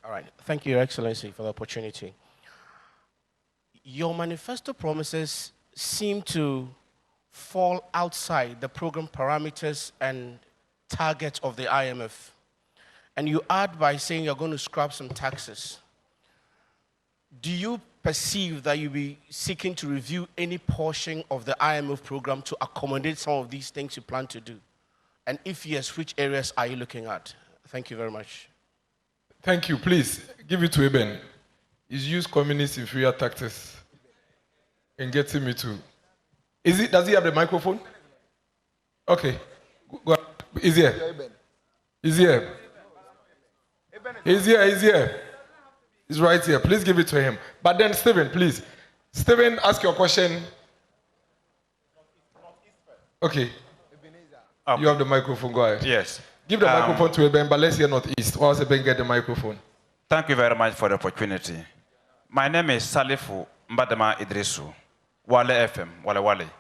All right. Thank you, Your Excellency, for the opportunity. Your manifesto promises seem to fall outside the program parameters and targets of the IMF. And you add by saying you're going to scrap some taxes. Do you perceive that you'll be seeking to review any portion of the IMF program to accommodate some of these things you plan to do? And if yes, which areas are you looking at? Thank you very much. Thank you. Please, give it to Eben. He's used communist inferior tactics in getting me to. Does he have the microphone? Okay. Go ahead. He's here. He's here. He's here. He's here. He's right here. Please give it to him. But then, Stephen, please. Stephen, ask your question. Okay. You have the microphone. Go ahead. Yes. Give the microphone to Eben, but let's hear Northeast. Or else Eben get the microphone. Thank you very much for the opportunity. My name is Salifu Mbadama Idrisu. Wale FM, Wale.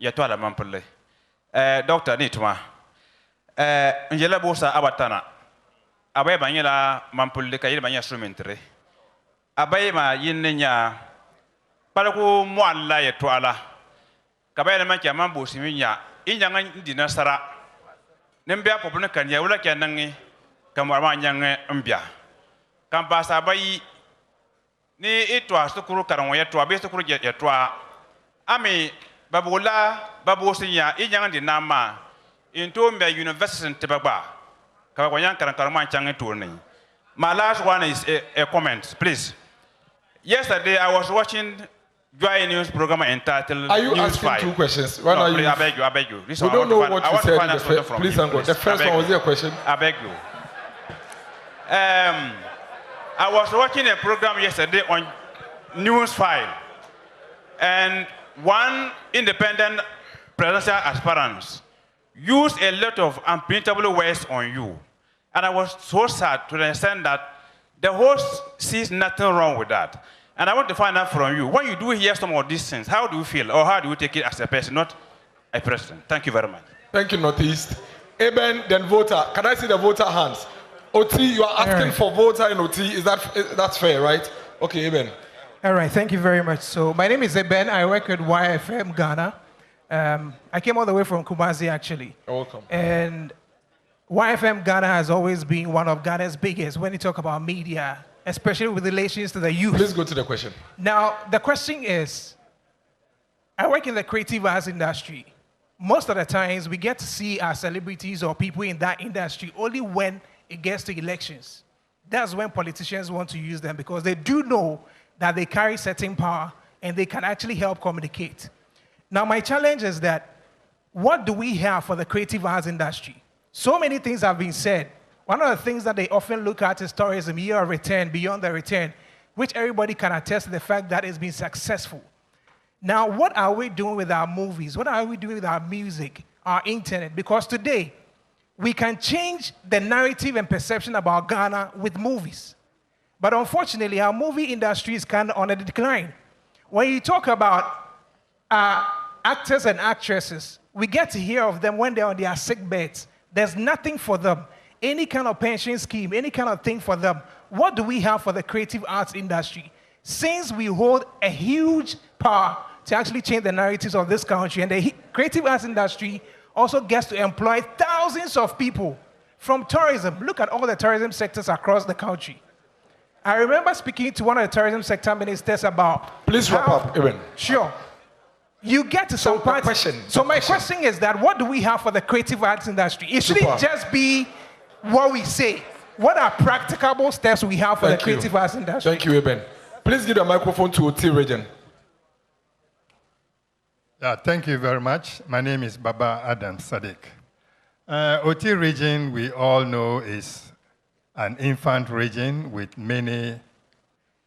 Yatwala Mampule. Dr. Nitma. Njela Bosa Abatana. Abaye Banyela Mampule Kayil Banya Strumentary. Abaye ma Yinya Palaku Mwala Yatwala. Kabaye Mankia Mambo Siminya. Inyangan Dinasara. Nembia Popuna Kanya Ula Kanangi Kamarama Yang Mbia. Kampasa Bayi ni itwa sukuru karanwa yatwa be sukuru yatwa ami babula babusinya inyanga di nama into mbe university tebagba ka kwa yan karankarama change tourni. My last one is a comment, please. Yesterday I was watching Joy News program entitled Are you News asking 5. two questions? No, please, I beg you. We don't know what you said in the first. Please, the first one was your question. I beg you. I was watching a program yesterday on News 5, and one independent presidential aspirant used a lot of unprintable words on you. And I was so sad to understand that the host sees nothing wrong with that. And I want to find out from you, when you do hear some of these things, how do you feel, or how do you take it as a person, not a president? Thank you very much. Thank you, Northeast. Eben, then voter. Can I see the voter hands? OT, you are asking for voter in OT. That's fair, right? Okay, Eben. All right, thank you very much. So my name is Eben. I work at YFM Ghana. I came all the way from Kumasi, actually. You're welcome. And YFM Ghana has always been one of Ghana's biggest when you talk about media, especially with relations to the youth. Please go to the question. Now, the question is, I work in the creative arts industry. Most of the times, we get to see our celebrities or people in that industry only when it gets to elections. That's when politicians want to use them because they do know that they carry certain power and they can actually help communicate. Now, my challenge is that what do we have for the creative arts industry? So many things have been said. One of the things that they often look at is tourism, year of return, beyond the return, which everybody can attest to the fact that it's been successful. Now, what are we doing with our movies? What are we doing with our music, our internet? Because today, we can change the narrative and perception about Ghana with movies. But unfortunately, our movie industry is kind of on a decline. When you talk about actors and actresses, we get to hear of them when they're on their sick beds. There's nothing for them. Any kind of pension scheme, any kind of thing for them. What do we have for the creative arts industry? Since we hold a huge power to actually change the narratives of this country, and the creative arts industry also gets to employ thousands of people from tourism. Look at all the tourism sectors across the country. I remember speaking to one of the tourism sector ministers about... Please wrap up, Eben. Sure. You get to some parts. So my question is that what do we have for the creative arts industry? It shouldn't just be what we say. What are practicable steps we have for the creative arts industry? Thank you, Eben. Please give the microphone to OT region. Yeah, thank you very much. My name is Baba Adam Sadiq. OT region, we all know, is an infant region with many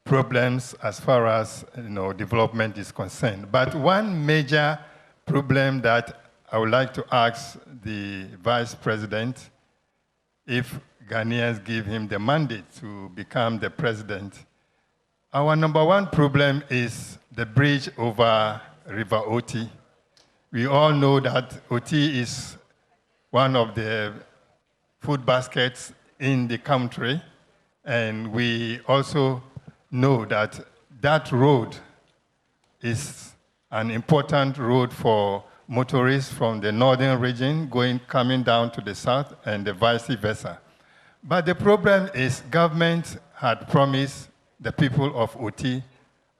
problems as far as development is concerned. But one major problem that I would like to ask the Vice President, if Ghanaians give him the mandate to become the president, our number one problem is the bridge over River Oti. We all know that Oti is one of the food baskets in the country, And we also know that that road is an important road for motorists from the northern region coming down to the south and the vice versa. But the problem is government had promised the people of Oti,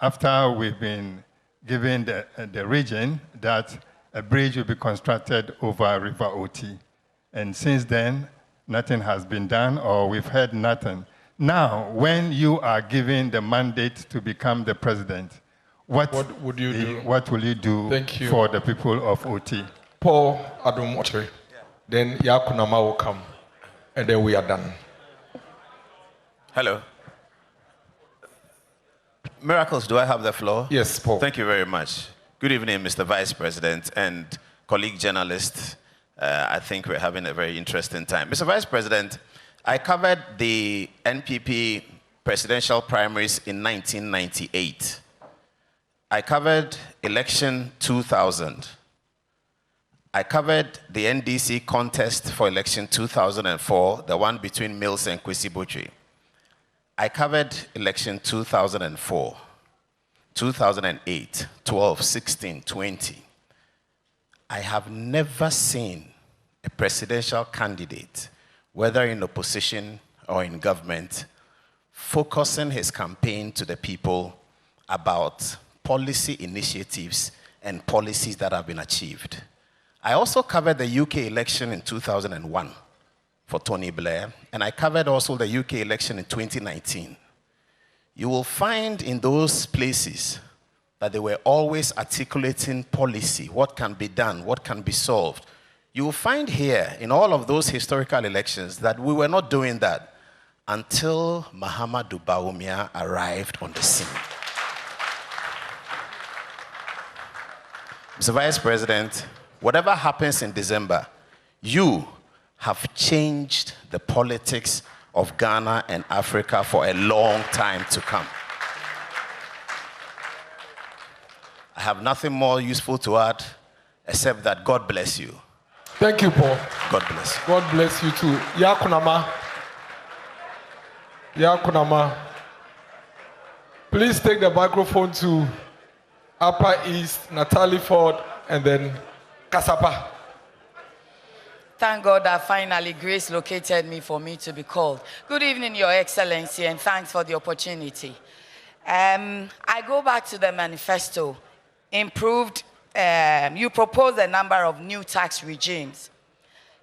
after we've been given the region, that a bridge will be constructed over River Oti. And since then, nothing has been done, or we've heard nothing. Now, when you are given the mandate to become the president, what would you do? What will you do for the people of Oti? Paul Adumotre, then Yakunama will come, and then we are done. Hello. Miracles, do I have the floor? Yes, Paul. Thank you very much. Good evening, Mr. Vice President and colleague journalists. I think we're having a very interesting time. Mr. Vice President, I covered the NPP presidential primaries in 1998. I covered election 2000. I covered the NDC contest for election 2004, the one between Mills and Kwesi Botwe. I covered election 2004, 2008, 12, 16, 20. I have never seen a presidential candidate, whether in opposition or in government, focusing his campaign to the people about policy initiatives and policies that have been achieved. I also covered the UK election in 2001 for Tony Blair, and I covered also the UK election in 2019. You will find in those places that they were always articulating policy, what can be done, what can be solved. You will find here, in all of those historical elections, that we were not doing that until Mahamudu Bawumia arrived on the scene. Mr. Vice President, whatever happens in December, you have changed the politics of Ghana and Africa for a long time to come. I have nothing more useful to add except that God bless you. Thank you, Paul. God bless you. God bless you too. Yakunama. Yakunama. Please take the microphone to Upper East, Natalie Ford, and then Kasapa. Thank God that finally grace located me for me to be called. Good evening, Your Excellency, and thanks for the opportunity. I go back to the manifesto. You proposed a number of new tax regimes.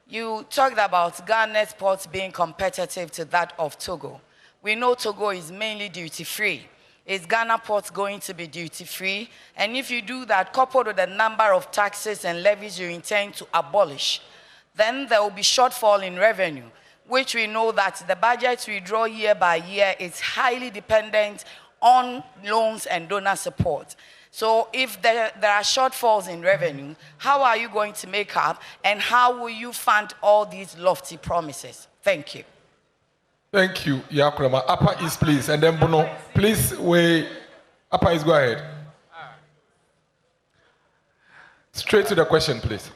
You talked about Ghana's ports being competitive to that of Togo. We know Togo is mainly duty-free. Is Ghana ports going to be duty-free? And if you do that, coupled with the number of taxes and levies you intend to abolish, then there will be shortfall in revenue, which we know that the budget we draw year by year is highly dependent on loans and donor support. So if there are shortfalls in revenue, how are you going to make up, and how will you fund all these lofty promises? Thank you. Thank you, Yakurama. Upper East, please, and then Bono. Please, wait. Upper East, go ahead. Straight to the question, please.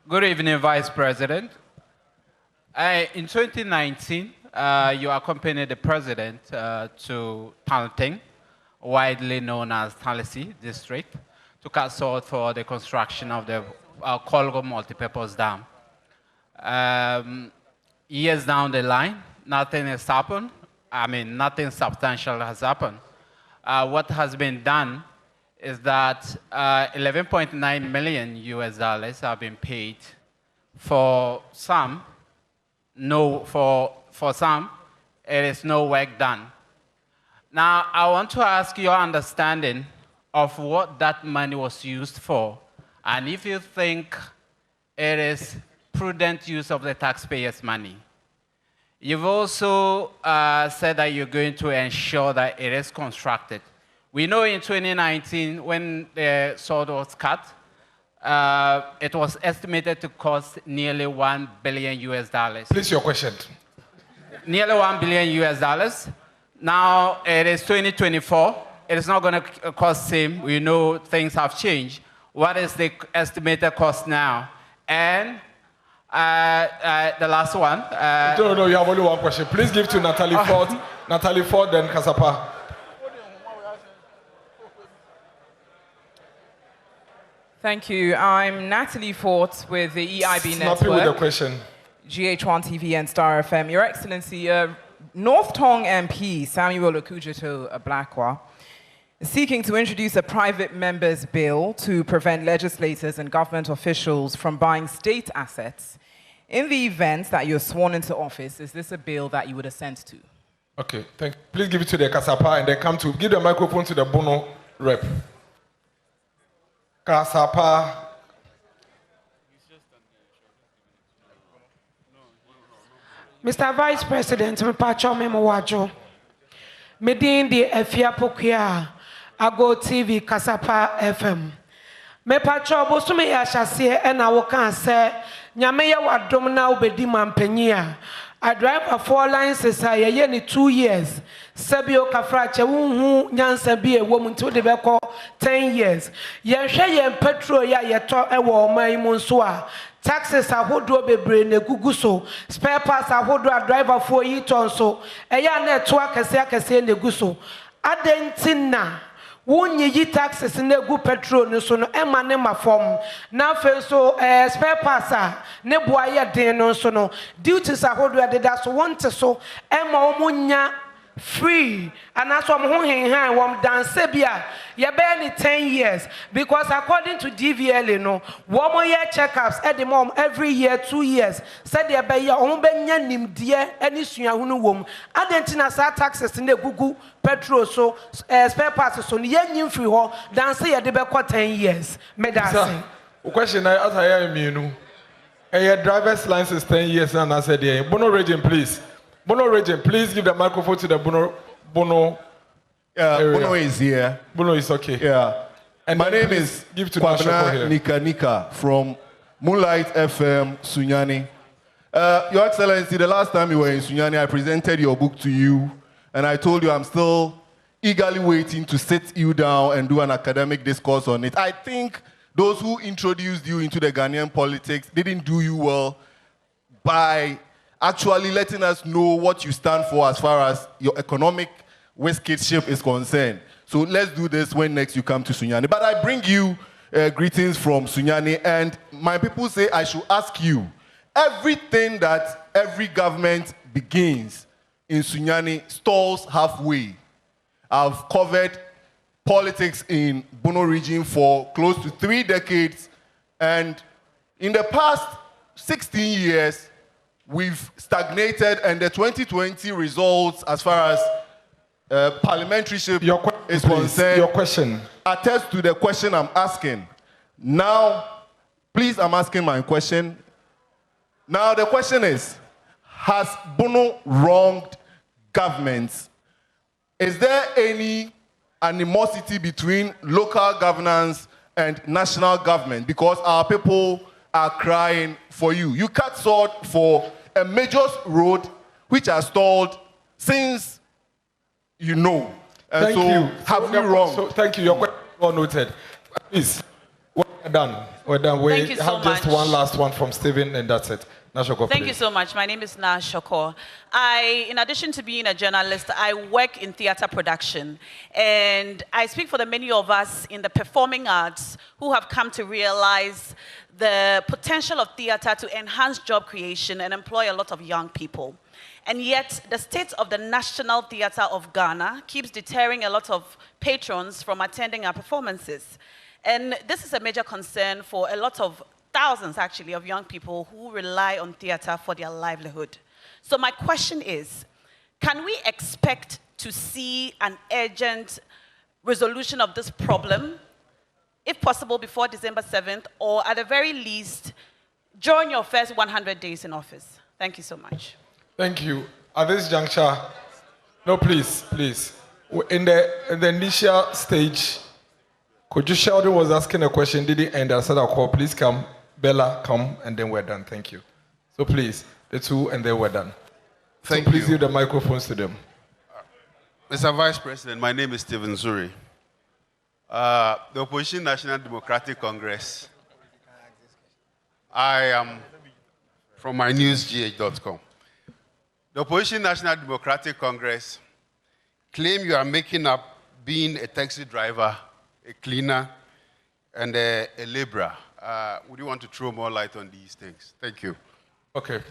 Good evening, Vice President. In 2019, you accompanied the President to Tanting, widely known as Talisi District, to cast salt for the construction of the Kolgo multipurpose dam. Years down the line, nothing has happened. I mean, nothing substantial has happened. What has been done is that 11.9 million US dollars have been paid for some. For some, it is no work done. Now, I want to ask your understanding of what that money was used for, and if you think it is prudent use of the taxpayers' money. You've also said that you're going to ensure that it is constructed. We know in 2019, when the sword was cut, it was estimated to cost nearly $1 billion US dollars. Please, your question. Nearly $1 billion US dollars. Now it is 2024. It is not going to cost same. We know things have changed. What is the estimated cost now? And the last one. No, you have only one question. Please give to Natalie Ford Natalie Ford, then Kasapa. Thank you. I'm Natalie Fort with the EIB Snappy Network, with the question. GH1 TV and Star FM. Your Excellency, North Tong MP Samuel Okujeto Ablakwa is seeking to introduce a private member's bill to prevent legislators and government officials from buying state assets. In the event that you're sworn into office, is this a bill that you would assent to? Okay, please give it to the Kasapa and then give the microphone to the Bono rep. Kasapa. Mr. Vice President, me pacho me mwajo. Medin di Efia Pokia, Ago TV, Kasapa FM. Me pacho bosume ya shasiye ena wokan se, nyame ya wadom na ubedi mampenya. I drive a 4 lines ye ni 2 years. Sebio kafrache wunhu nyansa bi ewo nti de beko 10 years. Ye hwe ye petrol ya yeto ewo oman mu nso a taxes ahodo bebre na gugu so spare parts ahodo a driver for yi ton so eya na eto akese na gugu so adentina wunyi yi taxes na gu petrol ni so no ema ne mafom na fe so spare parts a ne boa ye den no so no duties ahodo adeda so wonte so ema omunya free and that's what I'm dance bia you bear 10 years because according to DVLA no 1 year checkups at the mom every year 2 years said they be your own benya nimdie any sua hunu wom adentina sa taxes in the Google petrol so spare parts so ye nyim free ho dance ye de be 10 years me dance question as I am you a driver's license 10 years and I said yeah Bono region please Bono region, please give the microphone to the Bono. Bono is here. Bono is okay. Yeah. And my name is Kwabena Nika from Moonlight FM, Sunyani. Your Excellency, the last time you were in Sunyani, I presented your book to you, and I told you I'm still eagerly waiting to sit you down and do an academic discourse on it. I think those who introduced you into the Ghanaian politics didn't do you well by actually letting us know what you stand for as far as your economic whiskeyship is concerned. So let's do this when next you come to Sunyani. But I bring you greetings from Sunyani, and my people say I should ask you, everything that every government begins in Sunyani stalls halfway. I've covered politics in Bono region for close to 3 decades, and in the past 16 years, we've stagnated, and the 2020 results, as far as parliamentarship is concerned, your question attest to the question I'm asking. Now, please, I'm asking my question. Now, the question is, has Bono wronged governments? Is there any animosity between local governance and national government? Because our people are crying for you. You cut sword for a major road which has stalled since you know. And thank so you. Have you wrong? So thank you. Your question is well noted. Please, we're done. We're done. We Thank you have so just much. one last one from Stephen, and that's it. Nashoko, Thank please. you so much. My name is Nash Shoko. In addition to being a journalist, I work in theater production. And I speak for the many of us in the performing arts who have come to realize the potential of theater to enhance job creation and employ a lot of young people. And yet, the state of the National Theatre of Ghana keeps deterring a lot of patrons from attending our performances. And this is a major concern for a lot of thousands, actually, of young people who rely on theater for their livelihood. So my question is, can we expect to see an urgent resolution of this problem, if possible before December 7th, or at the very least, during your first 100 days in office? Thank you so much. Thank you. At this juncture, no, please. In the initial stage, Koju Sheldon was asking a question, didn't end. I said, I'll call, please come. Bella, come, and then we're done. Thank you. So please, the two, and then we're done. Thank so please you. give the microphones to them. Mr. Vice President, my name is Stephen Zuri. The Opposition National Democratic Congress. I am from mynewsgh.com. The Opposition National Democratic Congress claim you are making up being a taxi driver, a cleaner, and a laborer. Would you want to throw more light on these things? Thank you. Okay.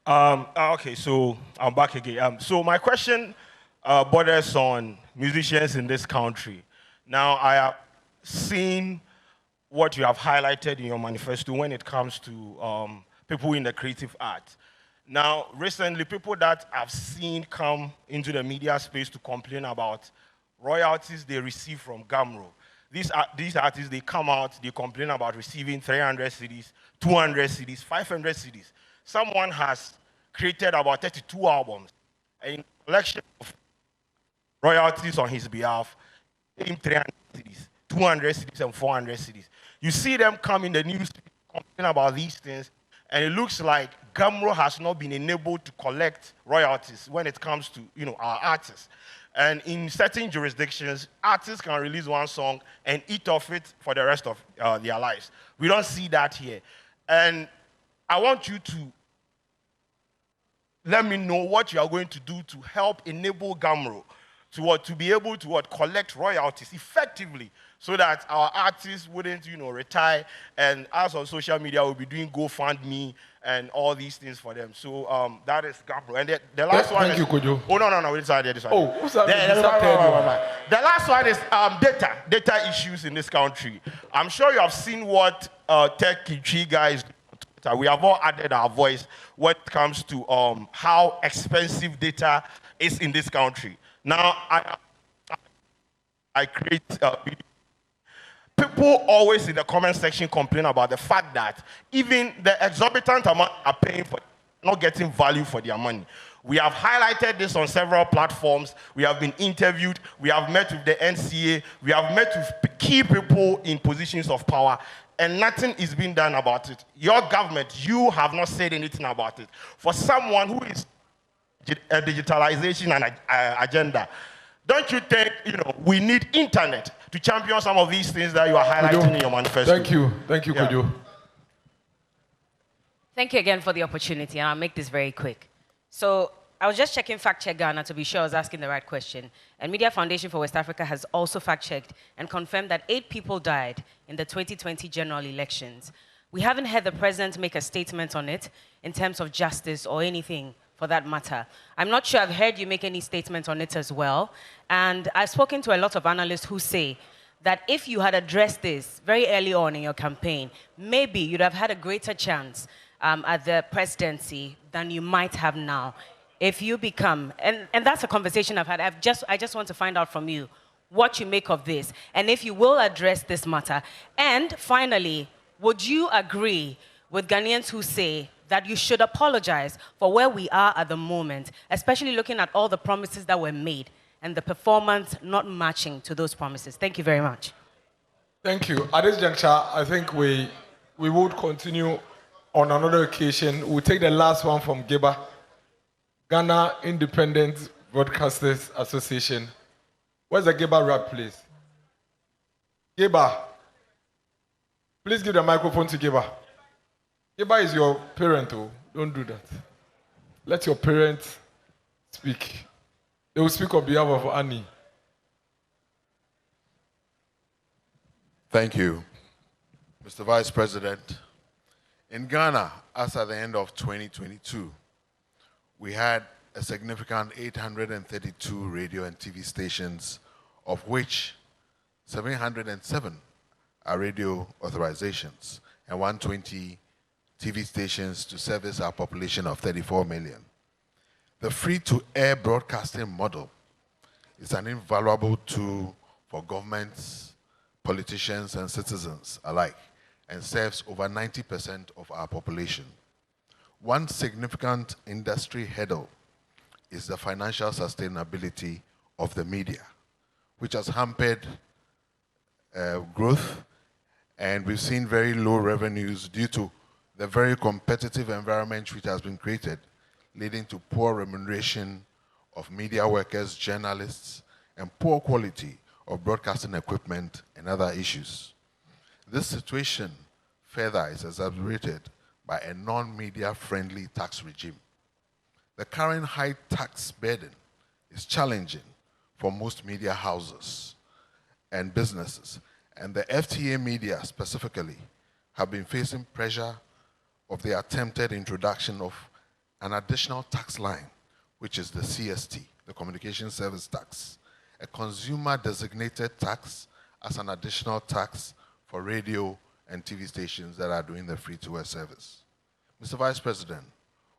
Okay, so I'm back again. So my question borders on musicians in this country. Now, I have seen what you have highlighted in your manifesto when it comes to people in the creative arts. Now, recently, people that I've seen come into the media space to complain about royalties they receive from Gamro. These artists, they come out, they complain about receiving 300 CDs, 200 CDs, 500 CDs. Someone has created about 32 albums, a collection of royalties on his behalf, him 300 CDs, 200 CDs, and 400 CDs. You see them come in the news complaining about these things, and it looks like Gamro has not been enabled to collect royalties when it comes to our artists. And in certain jurisdictions, artists can release one song and eat off it for the rest of their lives. We don't see that here. And I want you to let me know what you are going to do to help enable Gamro to be able to collect royalties effectively, so that our artists wouldn't retire, and us on social media will be doing GoFundMe and all these things for them. So that is Gamro. And the last one Thank you, Kojo. Oh, no, this side. Oh, who's that? The last one is data issues in this country. I'm sure you have seen what Tech Kichi guys do. We have all added our voice when it comes to how expensive data is in this country. Now, I create videos. People always in the comment section complain about the fact that even the exorbitant amount are paying for, not getting value for their money. We have highlighted this on several platforms. We have been interviewed. We have met with the NCA. We have met with key people in positions of power, and nothing is being done about it. Your government, you have not said anything about it. For someone who is a digitalization and agenda, don't you think we need internet to champion some of these things that you are highlighting in your manifesto? Thank you, Kojo. Thank you again for the opportunity, and I'll make this very quick. So I was just checking Fact Check Ghana to be sure I was asking the right question. And Media Foundation for West Africa has also fact-checked and confirmed that 8 people died in the 2020 general elections. We haven't heard the president make a statement on it in terms of justice or anything for that matter. I'm not sure I've heard you make any statement on it as well. And I've spoken to a lot of analysts who say that if you had addressed this very early on in your campaign, maybe you'd have had a greater chance at the presidency than you might have now. If you become, and that's a conversation I've had, I just want to find out from you what you make of this, and if you will address this matter. And finally, would you agree with Ghanaians who say that you should apologize for where we are at the moment, especially looking at all the promises that were made and the performance not matching to those promises? Thank you very much. Thank you. At this juncture, I think we would continue on another occasion. We'll take the last one from Geba, Ghana Independent Broadcasters Association. Where's the Geba rap, please? Geba, please give the microphone to Geba. Geba is your parent, oh. Don't do that. Let your parents speak. They will speak on behalf of Annie. Thank you, Mr. Vice President. In Ghana, as at the end of 2022, we had a significant 832 radio and TV stations, of which 707 are radio authorizations and 120 TV stations to service our population of 34 million. The free-to-air broadcasting model is an invaluable tool for governments, politicians, and citizens alike, and serves over 90% of our population. One significant industry hurdle is the financial sustainability of the media, which has hampered growth, and we've seen very low revenues due to the very competitive environment which has been created, leading to poor remuneration of media workers, journalists, and poor quality of broadcasting equipment and other issues. This situation further is exacerbated by a non-media friendly tax regime. The current high tax burden is challenging for most media houses and businesses, and the FTA media specifically have been facing pressure of the attempted introduction of an additional tax line, which is the CST, the Communication Service Tax, a consumer-designated tax as an additional tax for radio and TV stations that are doing the free-to-air service. Mr. Vice President,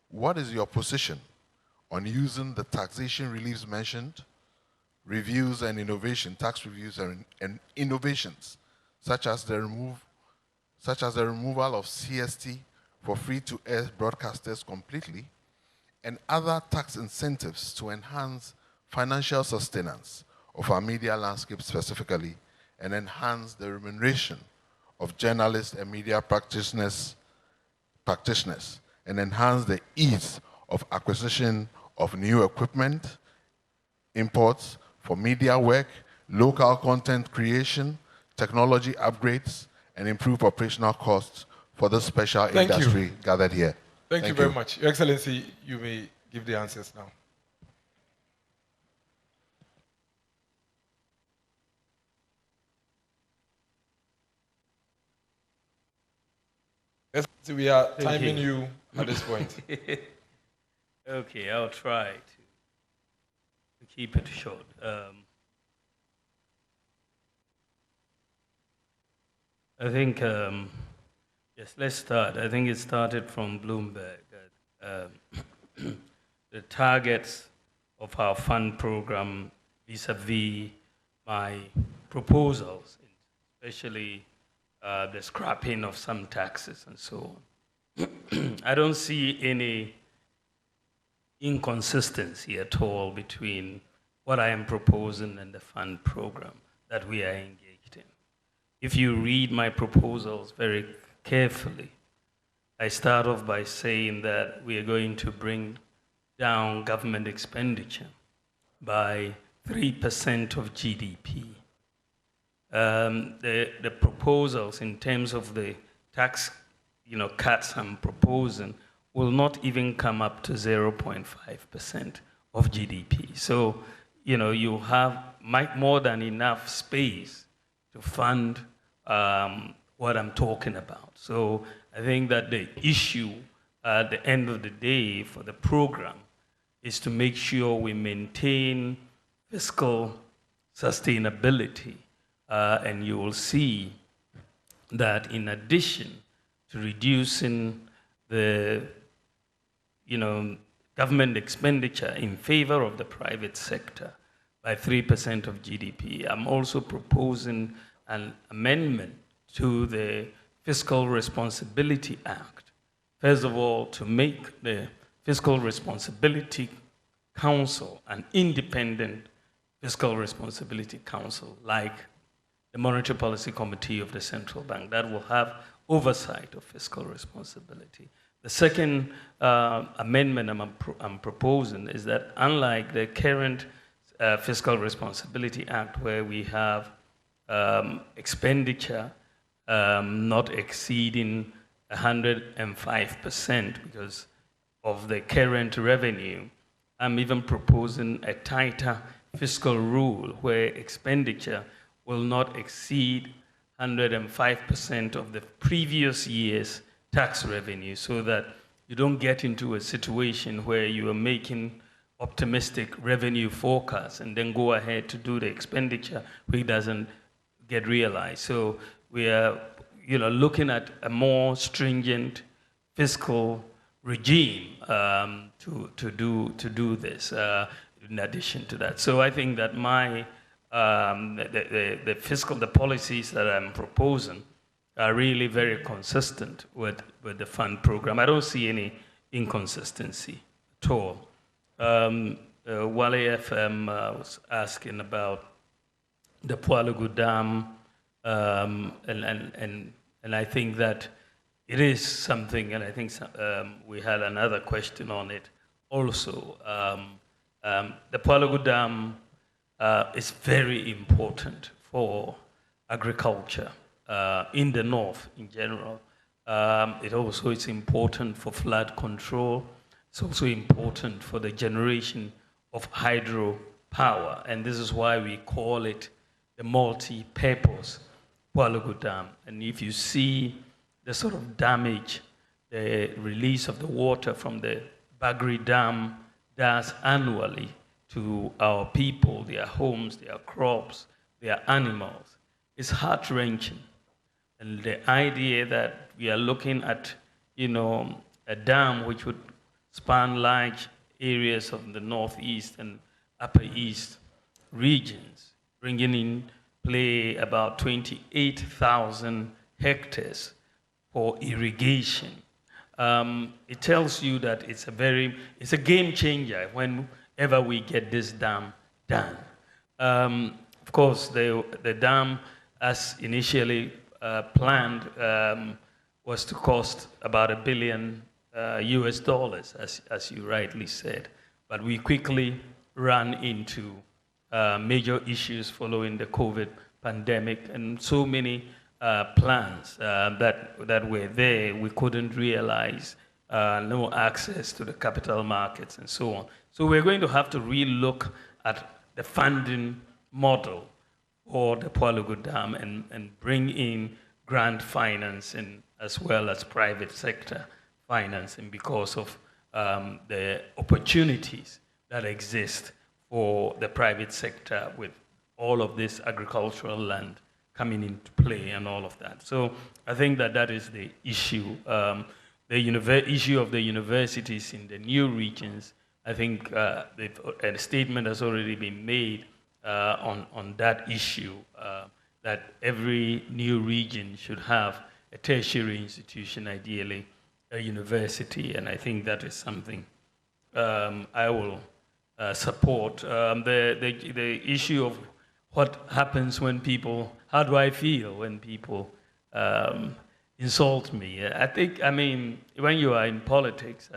what is your position on using the taxation reliefs mentioned, reviews and innovation, tax reviews and innovations, such as the removal of CST for free-to-air broadcasters completely, and other tax incentives to enhance financial sustenance of our media landscape specifically, and enhance the remuneration of journalists and media practitioners, and enhance the ease of acquisition of new equipment, imports for media work, local content creation, technology upgrades, and improve operational costs for the special industry gathered here. Thank you very much. Your Excellency, you may give the answers now. We are timing you at this point. Okay, I'll try to keep it short. I think, yes, let's start. I think it started from Bloomberg. The targets of our fund program vis-a-vis my proposals, especially the scrapping of some taxes and so on. I don't see any inconsistency at all between what I am proposing and the fund program that we are engaged in. If you read my proposals very carefully, I start off by saying that we are going to bring down government expenditure by 3% of GDP. The proposals in terms of the tax cuts I'm proposing will not even come up to 0.5% of GDP. So, you have more than enough space to fund what I'm talking about. So I think that the issue at the end of the day for the program is to make sure we maintain fiscal sustainability. And you will see that in addition to reducing the government expenditure in favor of the private sector by 3% of GDP, I'm also proposing an amendment to the Fiscal Responsibility Act. First of all, to make the Fiscal Responsibility Council an independent Fiscal Responsibility Council, like the Monetary Policy Committee of the Central Bank, that will have oversight of fiscal responsibility. The second amendment I'm proposing is that unlike the current Fiscal Responsibility Act, where we have expenditure not exceeding 105% because of the current revenue, I'm even proposing a tighter fiscal rule where expenditure will not exceed 105% of the previous year's tax revenue, so that you don't get into a situation where you are making optimistic revenue forecasts and then go ahead to do the expenditure which doesn't get realized. So we are looking at a more stringent fiscal regime to do this in addition to that. So I think that the policies that I'm proposing are really very consistent with the fund program. I don't see any inconsistency at all. Wale FM was asking about the Pualugu Dam, and I think that it is something, and I think we had another question on it also. The Pualugu Dam is very important for agriculture in the north in general. It also is important for flood control. It's also important for the generation of hydropower, and this is why we call it the multi-purpose Pwalugu Dam. And if you see the sort of damage the release of the water from the Bagri Dam does annually to our people, their homes, their crops, their animals, it's heart-wrenching. And the idea that we are looking at, a dam which would span large areas of the northeast and upper east regions, bringing in play about 28,000 hectares for irrigation. It tells you that it's a game changer whenever we get this dam done. Of course, the dam, as initially planned, was to cost about $1 billion US dollars, as you rightly said. But we quickly ran into major issues following the COVID pandemic, and so many plans that were there, we couldn't realize, no access to the capital markets and so on. So we're going to have to relook at the funding model for the Pwalugu Dam and bring in grant financing as well as private sector financing because of the opportunities that exist for the private sector with all of this agricultural land coming into play and all of that. So I think that is the issue. The issue of the universities in the new regions, I think a statement has already been made on that issue, that every new region should have a tertiary institution, ideally a university, and I think that is something I will support. The issue of what happens when people, how do I feel when people insult me? When you are in politics,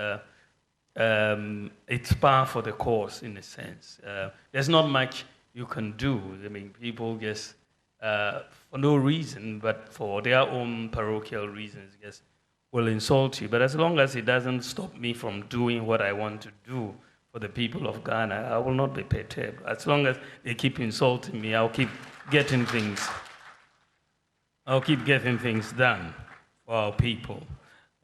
it's par for the course in a sense. There's not much you can do. People just, for no reason, but for their own parochial reasons, just will insult you. But as long as it doesn't stop me from doing what I want to do for the people of Ghana, I will not be perturbed. As long as they keep insulting me, I'll keep getting things done for our people.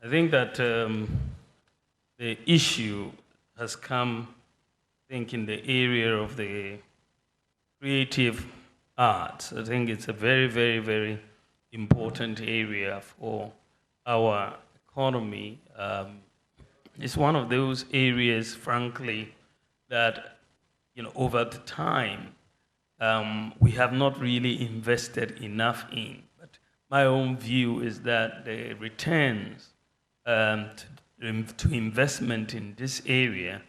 I think that the issue has come, I think, in the area of the creative arts. I think it's a very, very, very important area for our economy. It's one of those areas, frankly, that over the time we have not really invested enough in. But my own view is that the returns to investment in this area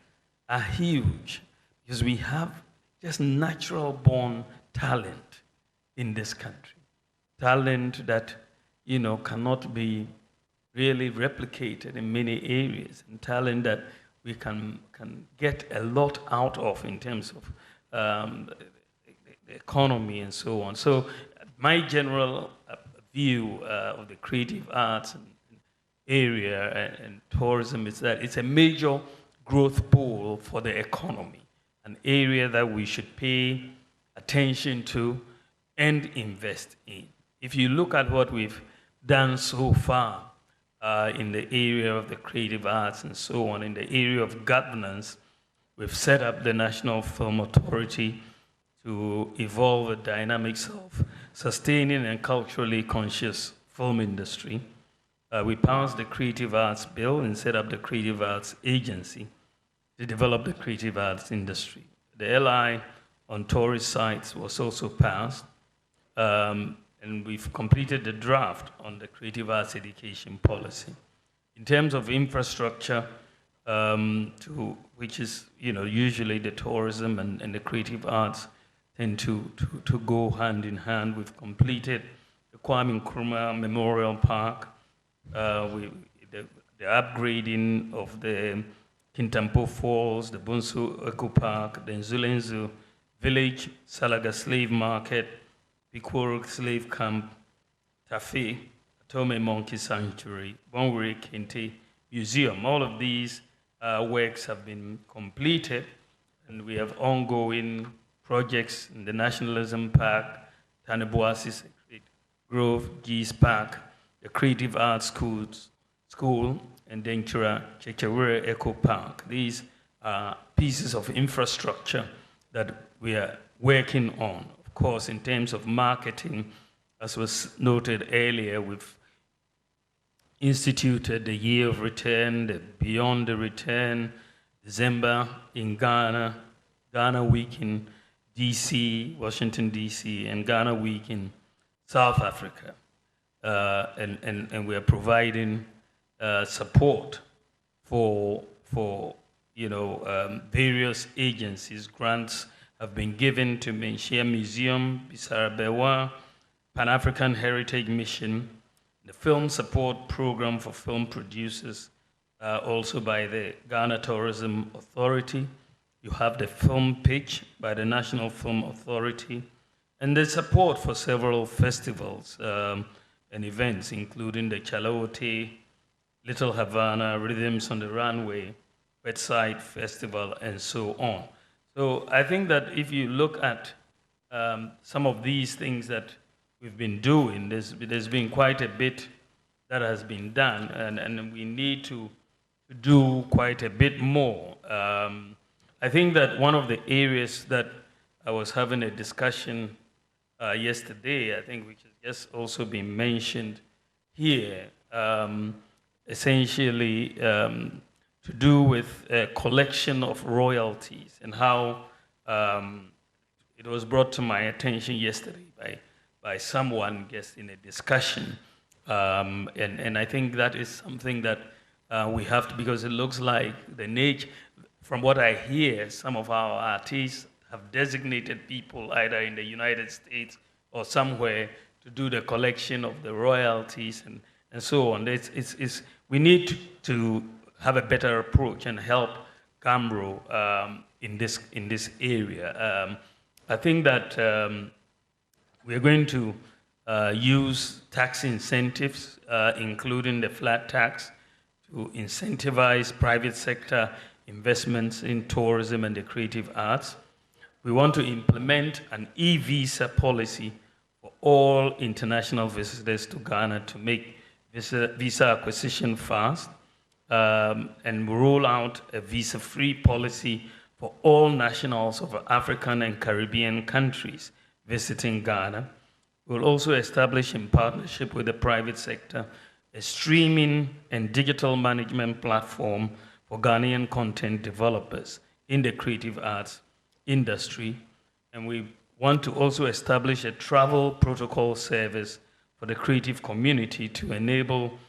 are huge because we have just natural-born talent in this country, talent that cannot be really replicated in many areas, and talent that we can get a lot out of in terms of the economy and so on. So my general view of the creative arts area and tourism is that it's a major growth pool for the economy, an area that we should pay attention to and invest in. If you look at what we've done so far in the area of the creative arts and so on, in the area of governance, we've set up the National Film Authority to evolve the dynamics of sustaining and culturally conscious film industry. We passed the Creative Arts Bill and set up the Creative Arts Agency to develop the creative arts industry. The LI on tourist sites was also passed, and we've completed the draft on the creative arts education policy. In terms of infrastructure, which is usually the tourism and the creative arts tend to go hand in hand. We've completed the Kwame Nkrumah Memorial Park, the upgrading of the Kintampo Falls, the Bunsu Eco Park, the Nzulenzu Village, Salaga Slave Market, Pikworo Slave Camp, Tafe, Atome Monkey Sanctuary, Bonwere Kente Museum. All of these works have been completed, and we have ongoing projects in the Nationalism Park, Taneboasi Sacred Grove, Geese Park, the Creative Arts School, and Denchura Chechawere Eco Park. These are pieces of infrastructure that we are working on. Of course, in terms of marketing, as was noted earlier, we've instituted the Year of Return, the Beyond the Return, December in Ghana, Ghana Week in DC, Washington, DC, and Ghana Week in South Africa. And we are providing support for various agencies. Grants have been given to Menchia Museum, Bisara Bewa, Pan-African Heritage Mission, the Film Support Program for Film Producers, also by the Ghana Tourism Authority. You have the film pitch by the National Film Authority, and the support for several festivals and events, including the Chalaote, Little Havana, Rhythms on the Runway, Westside Festival, and so on. So I think that if you look at some of these things that we've been doing, there's been quite a bit that has been done, and we need to do quite a bit more. I think that one of the areas that I was having a discussion yesterday, I think which has just also been mentioned here, essentially to do with a collection of royalties and how it was brought to my attention yesterday by someone just in a discussion. And I think that is something that we have to, because it looks like the nature, from what I hear, some of our artists have designated people either in the United States or somewhere to do the collection of the royalties and so on. We need to have a better approach and help Gambro in this area. I think that we're going to use tax incentives, including the flat tax, to incentivize private sector investments in tourism and the creative arts. We want to implement an e-visa policy for all international visitors to Ghana to make visa acquisition fast, and roll out a visa-free policy for all nationals of African and Caribbean countries visiting Ghana. We'll also establish, in partnership with the private sector, a streaming and digital management platform for Ghanaian content developers in the creative arts industry. And we want to also establish a travel protocol service for the creative community to enable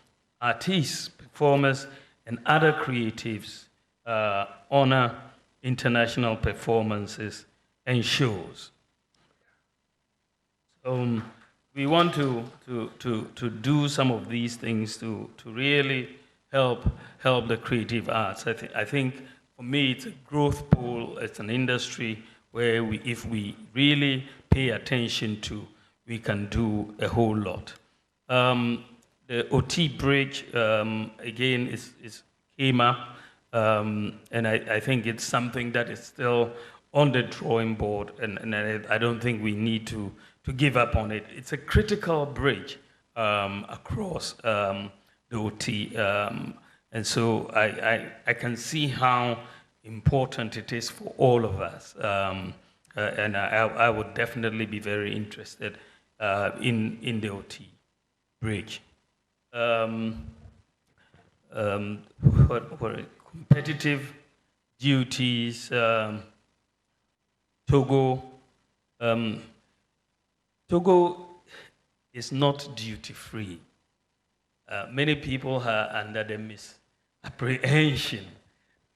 artists, performers, and other creatives honor international performances and shows. We want to do some of these things to really help the creative arts. I think for me it's a growth pool, it's an industry where if we really pay attention to, we can do a whole lot. The OT bridge, again, came up, and I think it's something that is still on the drawing board, and I don't think we need to give up on it. It's a critical bridge across the OT, and so I can see how important it is for all of us, and I would definitely be very interested in the OT bridge. What competitive duties, Togo. Togo is not duty-free. Many people are under the misapprehension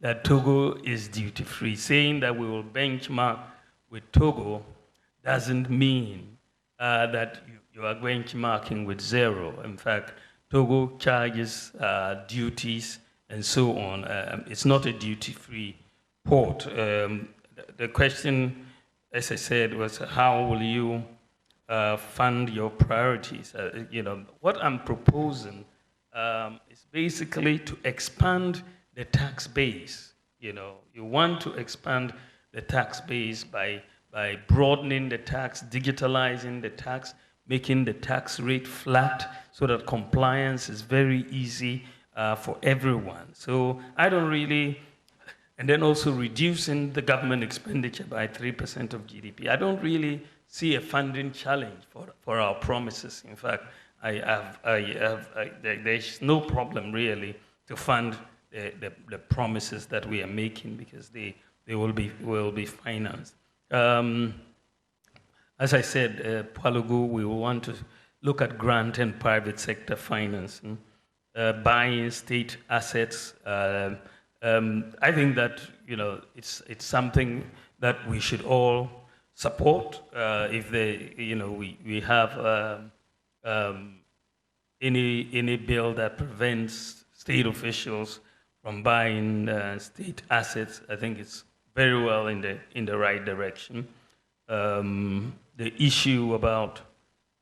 that Togo is duty-free. Saying that we will benchmark with Togo doesn't mean that you are benchmarking with zero. In fact, Togo charges duties and so on. It's not a duty-free port. The question, as I said, was how will you fund your priorities? What I'm proposing is basically to expand the tax base. You want to expand the tax base by broadening the tax, digitalizing the tax, making the tax rate flat so that compliance is very easy for everyone. So I don't really, and then also reducing the government expenditure by 3% of GDP. I don't really see a funding challenge for our promises. In fact, there's no problem really to fund the promises that we are making because they will be financed. As I said, Palugu, we want to look at grant and private sector financing, buying state assets. I think that it's something that we should all support. If we have any bill that prevents state officials from buying state assets, I think it's very well in the right direction. The issue about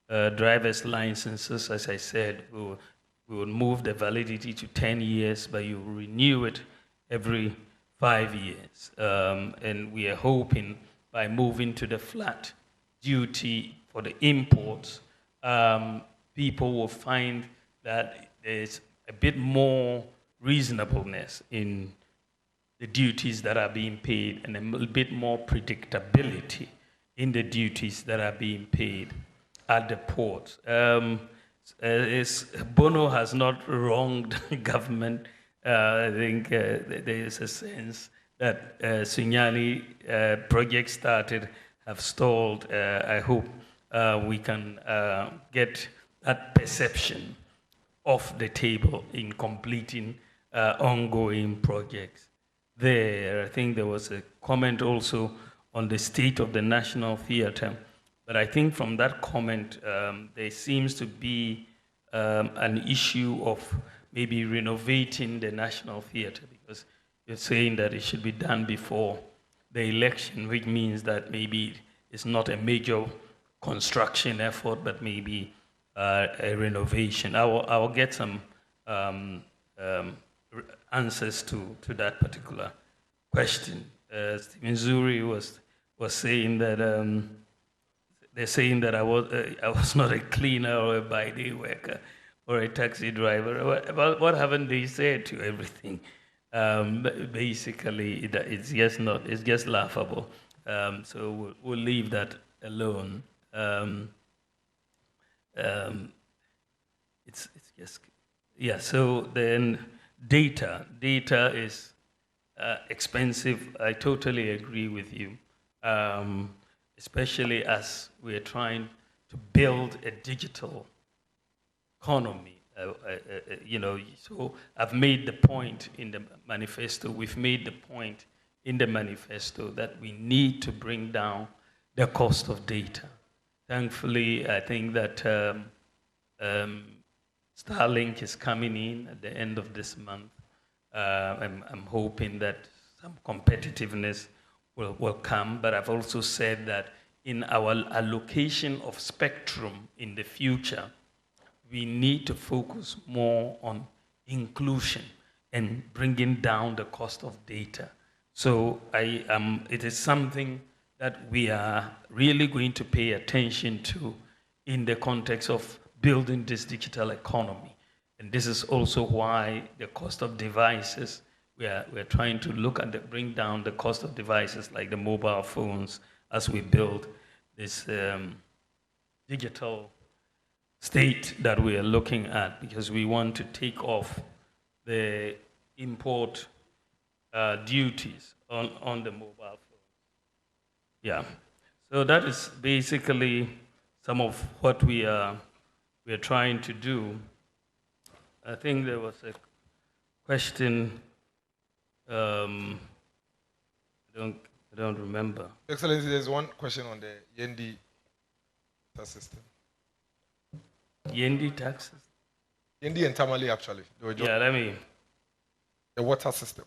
driver's licenses, as I said, we would move the validity to 10 years, but you renew it every 5 years. And we are hoping by moving to the flat duty for the imports, people will find that there's a bit more reasonableness in the duties that are being paid and a little bit more predictability in the duties that are being paid at the ports. Bono has not wronged government. I think there is a sense that Sunyani project started, have stalled. I hope we can get that perception off the table in completing ongoing projects. There, I think there was a comment also on the state of the National Theatre. But I think from that comment, there seems to be an issue of maybe renovating the National Theatre, because you're saying that it should be done before the election, which means that maybe it's not a major construction effort, but maybe a renovation. I will get some answers to that particular question. Stephen Zuri was saying that they're saying that I was not a cleaner or a by-day worker or a taxi driver. What haven't they said to everything? Basically, it's just laughable. So we'll leave that alone. It's just, yeah. So then data is expensive. I totally agree with you. Especially as we're trying to build a digital economy. So I've made the point in the manifesto, we've made the point in the manifesto that we need to bring down the cost of data. Thankfully, I think that Starlink is coming in at the end of this month. I'm hoping that some competitiveness will come, but I've also said that in our allocation of spectrum in the future, we need to focus more on inclusion and bringing down the cost of data. So it is something that we are really going to pay attention to in the context of building this digital economy. And this is also why the cost of devices, we're trying to look at bring down the cost of devices like the mobile phones as we build this digital state that we are looking at, because we want to take off the import duties on the mobile phone. Yeah, so that is basically some of what we are trying to do. I think there was a question. I don't remember. Excellency, there's one question on the Yendi tax system. Yendi taxes? Yendi and Tamale, actually. Yeah, the water system.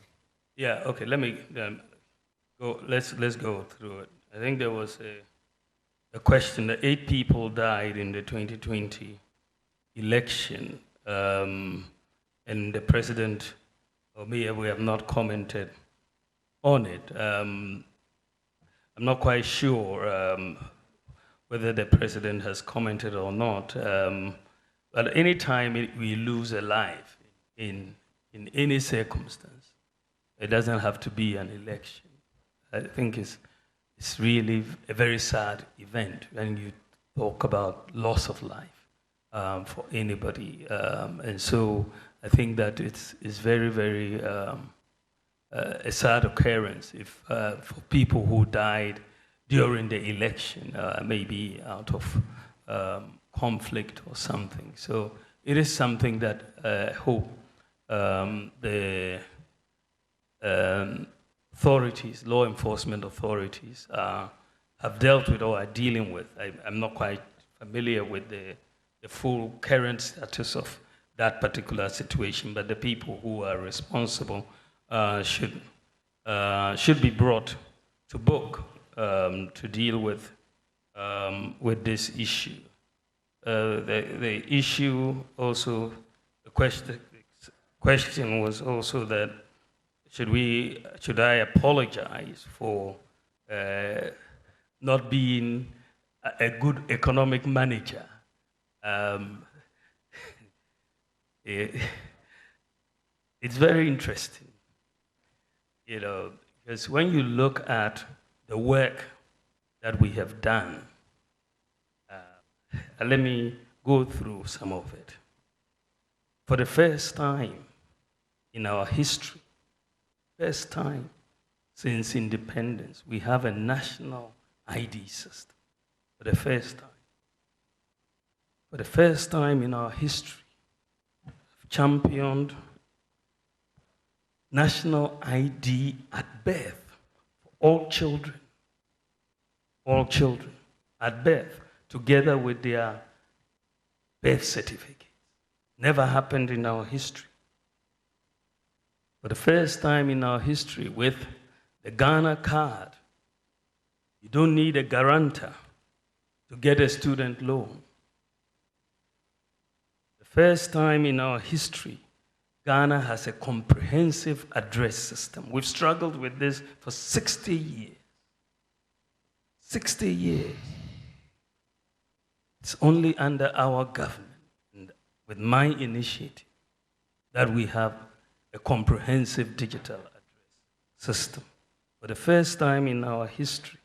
Yeah, okay, let me go. Let's go through it. I think there was a question that 8 people died in the 2020 election, and the president, or me, we have not commented on it. I'm not quite sure whether the president has commented or not. But any time we lose a life in any circumstance, it doesn't have to be an election. I think it's really a very sad event when you talk about loss of life for anybody. And so I think that it's very, very a sad occurrence if for people who died during the election, maybe out of conflict or something. So it is something that I hope the authorities, law enforcement authorities, have dealt with or are dealing with. I'm not quite familiar with the full current status of that particular situation, but the people who are responsible should be brought to book to deal with this issue. The issue also, the question was also that should I apologize for not being a good economic manager? It's very interesting, because when you look at the work that we have done, let me go through some of it. For the first time in our history, first time since independence, we have a national ID system. For the first time. For the first time in our history, we've championed national ID at birth for all children at birth, together with their birth certificates. Never happened in our history. For the first time in our history, with the Ghana card, you don't need a guarantor to get a student loan. The first time in our history, Ghana has a comprehensive address system. We've struggled with this for 60 years. 60 years. It's only under our government, and with my initiative, that we have a comprehensive digital address system. For the first time in our history,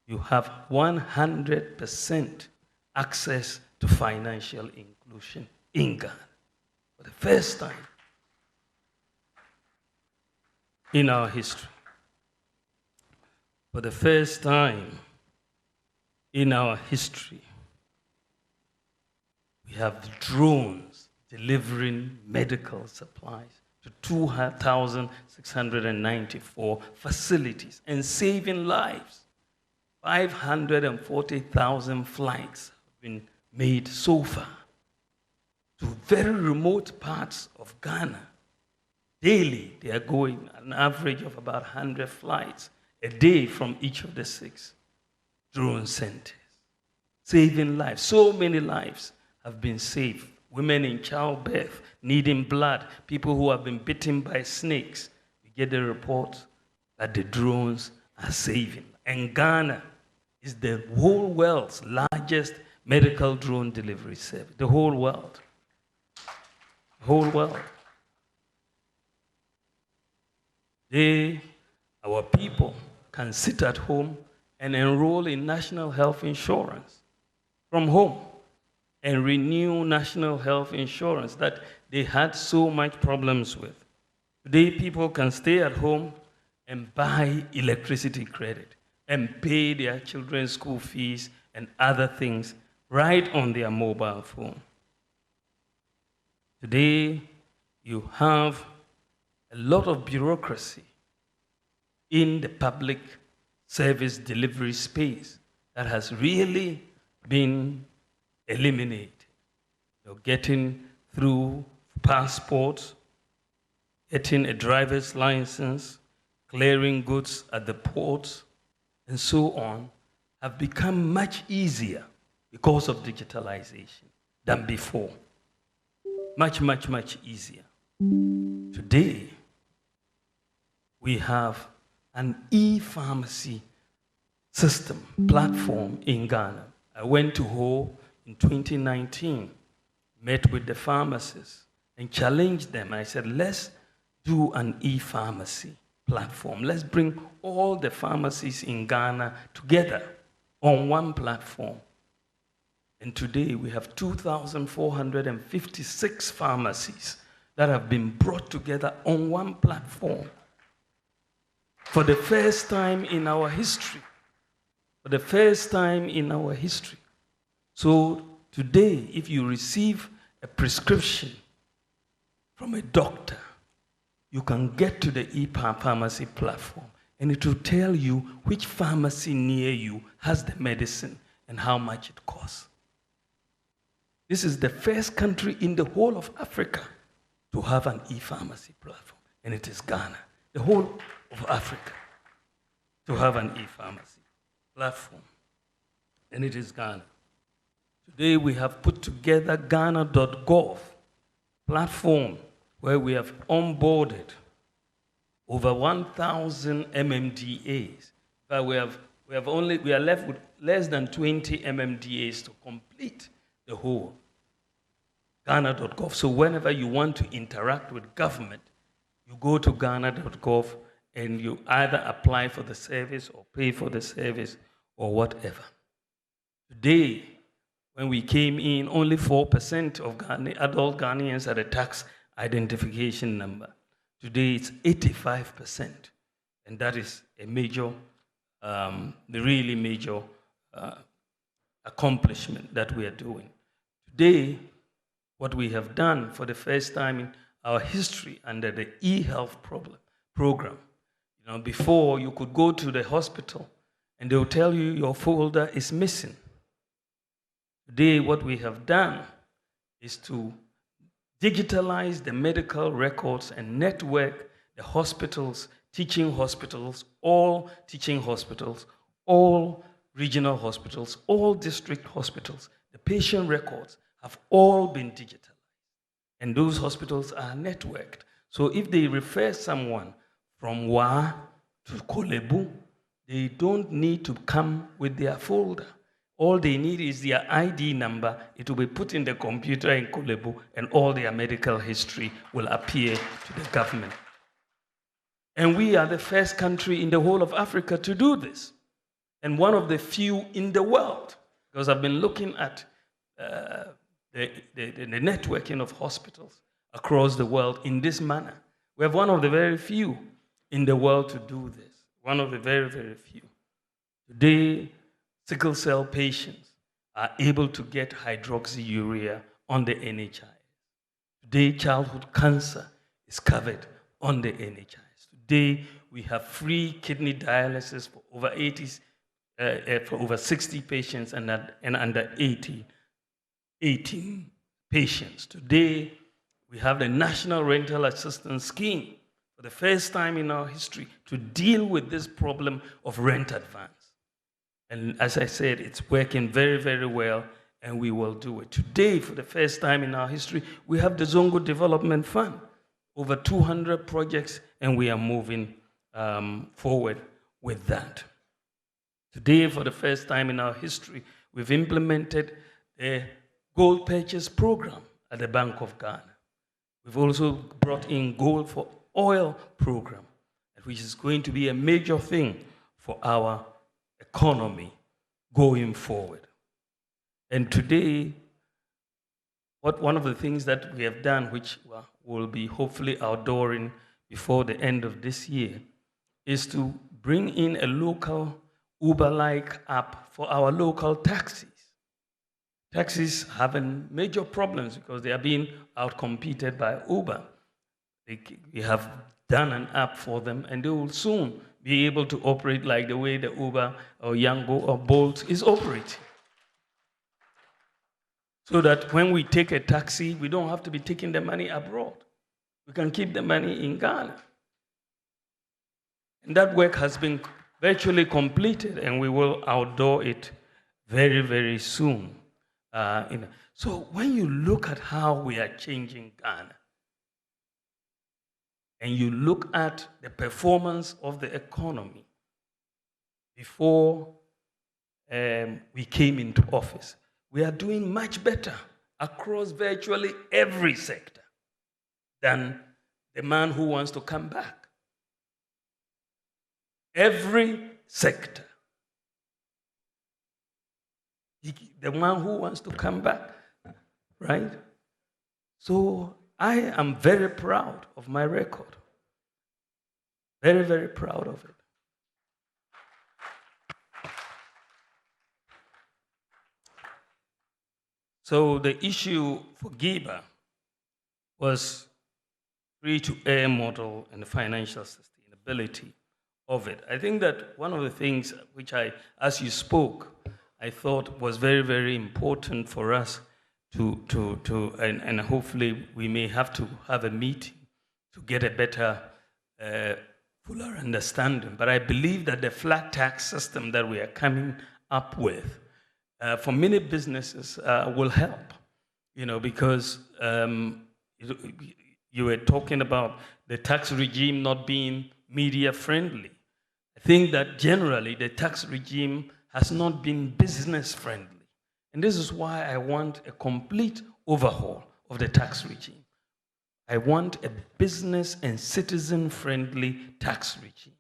you have 100% access to financial inclusion in Ghana. For the first time in our history. For the first time in our history, we have drones delivering medical supplies to 2,694 facilities and saving lives. 540,000 flights have been made so far to very remote parts of Ghana. Daily, they are going an average of about 100 flights a day from each of the 6 drone centers, saving lives. So many lives have been saved. Women in childbirth, needing blood, people who have been bitten by snakes. We get the report that the drones are saving. And Ghana is the whole world's largest medical drone delivery service. The whole world. The whole world. Our people can sit at home and enroll in national health insurance from home and renew national health insurance that they had so much problems with. Today, people can stay at home and buy electricity credit and pay their children's school fees and other things right on their mobile phone. Today, you have a lot of bureaucracy in the public service delivery space that has really been eliminated. You're getting through passports, getting a driver's license, clearing goods at the ports, and so on, have become much easier because of digitalization than before. Much, much, much easier. Today, we have an e-pharmacy system, platform in Ghana. I went to Ho in 2019, met with the pharmacists and challenged them. I said, let's do an e-pharmacy platform. Let's bring all the pharmacies in Ghana together on one platform. And today we have 2,456 pharmacies that have been brought together on one platform. For the first time in our history. For the first time in our history. So today, if you receive a prescription from a doctor, you can get to the e-pharmacy platform and it will tell you which pharmacy near you has the medicine and how much it costs. This is the first country in the whole of Africa to have an e-pharmacy platform, and it is Ghana, the whole of Africa, to have an e-pharmacy platform, and it is Ghana. Today we have put together Ghana.gov platform where we have onboarded over 1,000 MMDAs. But we are left with less than 20 MMDAs to complete the whole Ghana.gov. So whenever you want to interact with government, you go to Ghana.gov and you either apply for the service or pay for the service or whatever. Today, when we came in, only 4% of adult Ghanaians had a tax identification number. Today, it's 85%. And that is a major, the really major accomplishment that we are doing. Today, what we have done for the first time in our history under the e-health program, before you could go to the hospital and they'll tell you your folder is missing. Today, what we have done is to digitalize the medical records and network the hospitals, all teaching hospitals, all regional hospitals, all district hospitals. The patient records have all been digitalized. And those hospitals are networked. So if they refer someone from Wa to Kolebu, they don't need to come with their folder. All they need is their ID number. It will be put in the computer in Kolebu, and all their medical history will appear to the government. And we are the first country in the whole of Africa to do this. And one of the few in the world, because I've been looking at the networking of hospitals across the world in this manner. We have one of the very few in the world to do this. One of the very, very few. Today, sickle cell patients are able to get hydroxyurea on the NHIS. Today, childhood cancer is covered on the NHIS. Today, we have free kidney dialysis for over 60 patients and under 18 patients. Today, we have the National Rental Assistance Scheme for the first time in our history to deal with this problem of rent advance. And as I said, it's working very, very well, and we will do it. Today, for the first time in our history, we have the Zongo Development Fund, over 200 projects, and we are moving forward with that. Today, for the first time in our history, we've implemented a gold purchase program at the Bank of Ghana. We've also brought in gold for oil program, which is going to be a major thing for our economy going forward. And today, one of the things that we have done, which will be hopefully outdooring before the end of this year, is to bring in a local Uber-like app for our local taxis. Taxis having major problems because they are being outcompeted by Uber. We have done an app for them, and they will soon be able to operate like the way the Uber or Yango or Bolt is operating. So that when we take a taxi, we don't have to be taking the money abroad. We can keep the money in Ghana. And that work has been virtually completed, and we will outdoor it very, very soon. So when you look at how we are changing Ghana, and you look at the performance of the economy before we came into office. We are doing much better across virtually every sector than the man who wants to come back. Every sector. The man who wants to come back, right? So I am very proud of my record. Very, very proud of it. So the issue for GIBA was free-to-air model and the financial sustainability of it. I think that one of the things which as you spoke, I thought was very, very important for us and hopefully we may have to have a meeting to get a better, fuller understanding. But I believe that the flat tax system that we are coming up with for many businesses will help, because you were talking about the tax regime not being media friendly. I think that generally the tax regime has not been business friendly. And this is why I want a complete overhaul of the tax regime. I want a business and citizen friendly tax regime.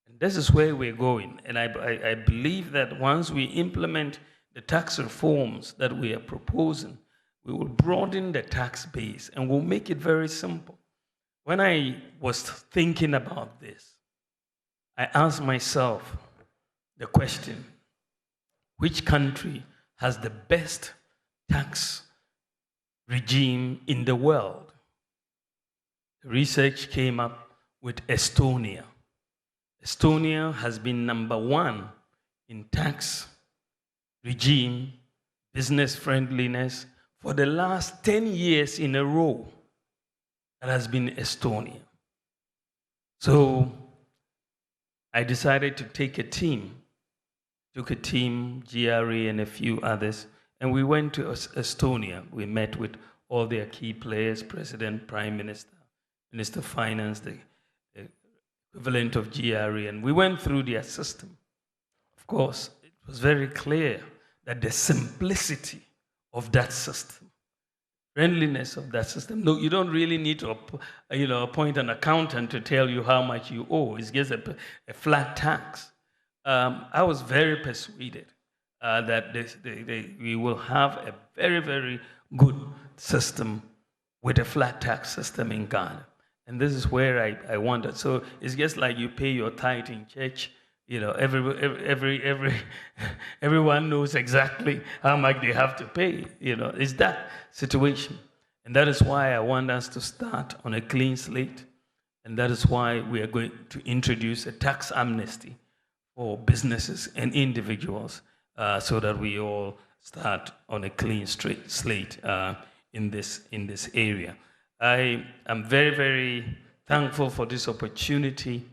And this is where we're going. And I believe that once we implement the tax reforms that we are proposing, we will broaden the tax base and we'll make it very simple. When I was thinking about this, I asked myself the question, which country has the best tax regime in the world? The research came up with Estonia. Estonia has been #1 in tax regime, business friendliness, for the last 10 years in a row. That has been Estonia. So I decided to take a team, GRE and a few others, and we went to Estonia. We met with all their key players, President, Prime Minister, Minister of Finance, the equivalent of GRE, and we went through their system. Of course, it was very clear that the simplicity of that system, friendliness of that system, no, you don't really need to appoint an accountant to tell you how much you owe. It's just a flat tax. I was very persuaded that we will have a very, very good system with a flat tax system in Ghana. And this is where I wanted. So it's just like you pay your tithe in church. Everyone knows exactly how much they have to pay. It's that situation. And that is why I want us to start on a clean slate. And that is why we are going to introduce a tax amnesty for businesses and individuals so that we all start on a clean slate in this area. I am very, very thankful for this opportunity.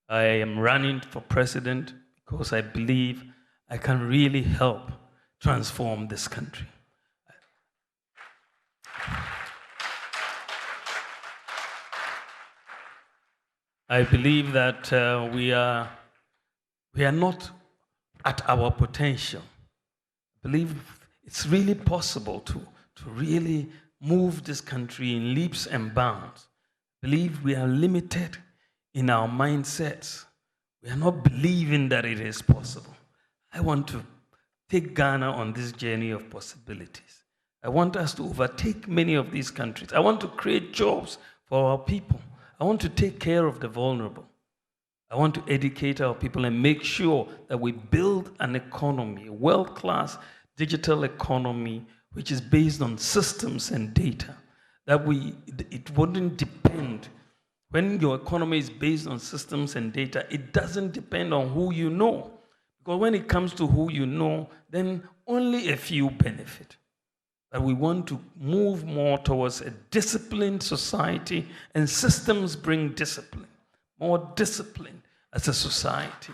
I am running for president because I believe I can really help transform this country. I believe that we are not at our potential. I believe it's really possible to really move this country in leaps and bounds. I believe we are limited in our mindsets. We are not believing that it is possible. I want to take Ghana on this journey of possibilities. I want us to overtake many of these countries. I want to create jobs for our people. I want to take care of the vulnerable. I want to educate our people and make sure that we build an economy, a world-class digital economy, which is based on systems and data, that it wouldn't depend. When your economy is based on systems and data, it doesn't depend on who you know. Because when it comes to who you know, then only a few benefit. But we want to move more towards a disciplined society, and systems bring discipline, more discipline as a society.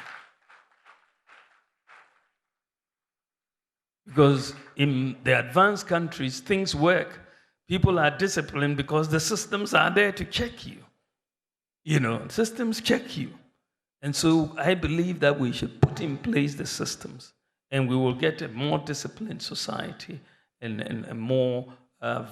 Because in the advanced countries, things work. People are disciplined because the systems are there to check you. Systems check you. And so I believe that we should put in place the systems, and we will get a more disciplined society and a more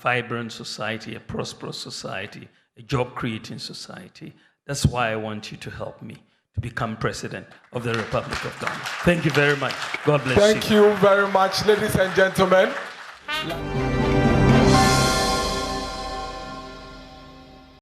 vibrant society, a prosperous society, a job-creating society. That's why I want you to help me to become president of the Republic of Ghana. Thank you very much. God bless you. Thank you very much, ladies and gentlemen.